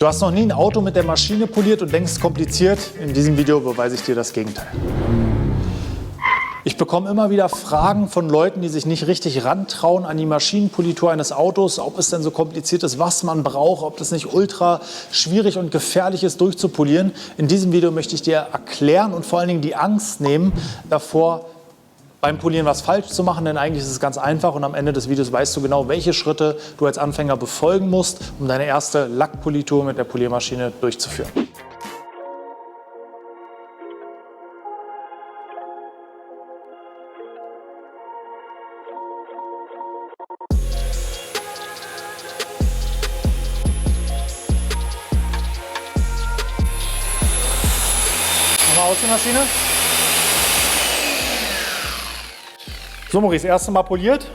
Du hast noch nie ein Auto mit der Maschine poliert und denkst kompliziert. In diesem Video beweise ich dir das Gegenteil. Ich bekomme immer wieder Fragen von Leuten, die sich nicht richtig rantrauen an die Maschinenpolitur eines Autos, ob es denn so kompliziert ist, was man braucht, ob das nicht ultra schwierig und gefährlich ist, durchzupolieren. In diesem Video möchte ich dir erklären und vor allen Dingen die Angst nehmen davor, beim Polieren was falsch zu machen, denn eigentlich ist es ganz einfach und am Ende des Videos weißt du genau, welche Schritte du als Anfänger befolgen musst, um deine erste Lackpolitur mit der Poliermaschine durchzuführen. Nochmal aus die Maschine. So, Maurice, das erste Mal poliert.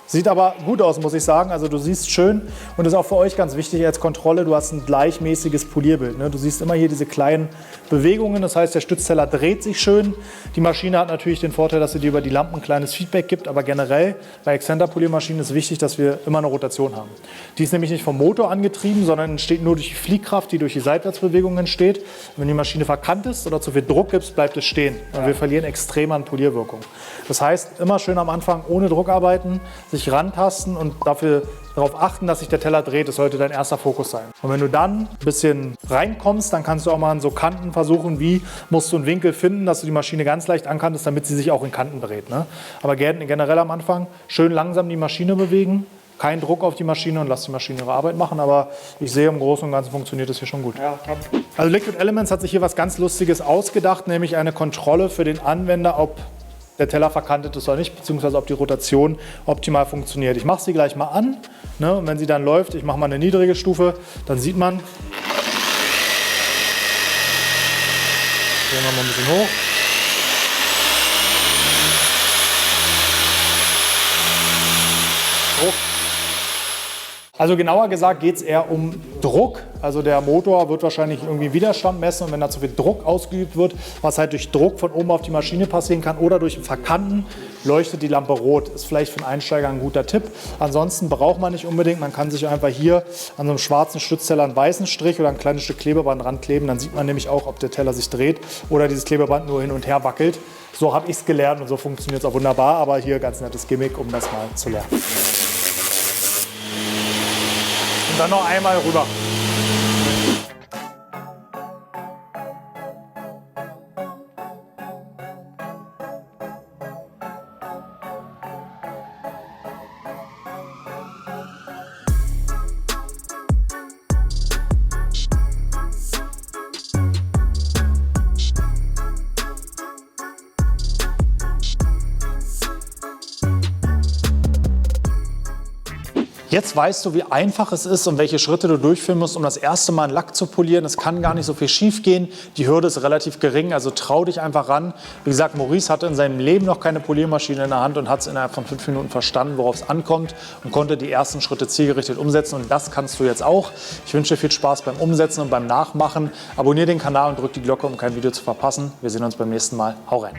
Sieht aber gut aus, muss ich sagen. Also du siehst schön und das ist auch für euch ganz wichtig als Kontrolle, du hast ein gleichmäßiges Polierbild. Ne? Du siehst immer hier diese kleinen Bewegungen, das heißt, der Stützteller dreht sich schön. Die Maschine hat natürlich den Vorteil, dass sie dir über die Lampen ein kleines Feedback gibt, aber generell bei Exzenter-Poliermaschinen ist wichtig, dass wir immer eine Rotation haben. Die ist nämlich nicht vom Motor angetrieben, sondern entsteht nur durch die Fliehkraft, die durch die Seitwärtsbewegung entsteht. Wenn die Maschine verkannt ist oder zu viel Druck gibt, bleibt es stehen und wir verlieren extrem an Polierwirkung. Das heißt, immer schön am Anfang ohne Druck arbeiten, sich rantasten und darauf achten, dass sich der Teller dreht. Das sollte dein erster Fokus sein. Und wenn du dann ein bisschen reinkommst, dann kannst du auch mal an so Kanten versuchen, wie musst du einen Winkel finden, dass du die Maschine ganz leicht ankantest, damit sie sich auch in Kanten dreht. Ne? Aber generell am Anfang schön langsam die Maschine bewegen, kein Druck auf die Maschine und lass die Maschine ihre Arbeit machen. Aber ich sehe, im Großen und Ganzen funktioniert das hier schon gut. Ja, also Liquid Elements hat sich hier was ganz Lustiges ausgedacht, nämlich eine Kontrolle für den Anwender, ob der Teller verkantet ist oder nicht, beziehungsweise ob die Rotation optimal funktioniert. Ich mache sie gleich mal an, ne, und wenn sie dann läuft, ich mache mal eine niedrige Stufe, dann sieht man, drehen wir mal ein bisschen hoch. Druck. Also genauer gesagt geht es eher um Druck. Also der Motor wird wahrscheinlich irgendwie Widerstand messen und wenn da zu viel Druck ausgeübt wird, was halt durch Druck von oben auf die Maschine passieren kann oder durch Verkanten, leuchtet die Lampe rot. Ist vielleicht für einen Einsteiger ein guter Tipp. Ansonsten braucht man nicht unbedingt, man kann sich einfach hier an so einem schwarzen Stützteller einen weißen Strich oder ein kleines Stück Klebeband rankleben. Dann sieht man nämlich auch, ob der Teller sich dreht oder dieses Klebeband nur hin und her wackelt. So habe ich es gelernt und so funktioniert es auch wunderbar, aber hier ganz nettes Gimmick, um das mal zu lernen. Und dann noch einmal rüber. Jetzt weißt du, wie einfach es ist und welche Schritte du durchführen musst, um das erste Mal einen Lack zu polieren. Es kann gar nicht so viel schief gehen. Die Hürde ist relativ gering, also trau dich einfach ran. Wie gesagt, Maurice hatte in seinem Leben noch keine Poliermaschine in der Hand und hat es innerhalb von 5 Minuten verstanden, worauf es ankommt und konnte die ersten Schritte zielgerichtet umsetzen. Und das kannst du jetzt auch. Ich wünsche dir viel Spaß beim Umsetzen und beim Nachmachen. Abonniere den Kanal und drück die Glocke, um kein Video zu verpassen. Wir sehen uns beim nächsten Mal. Hau rein!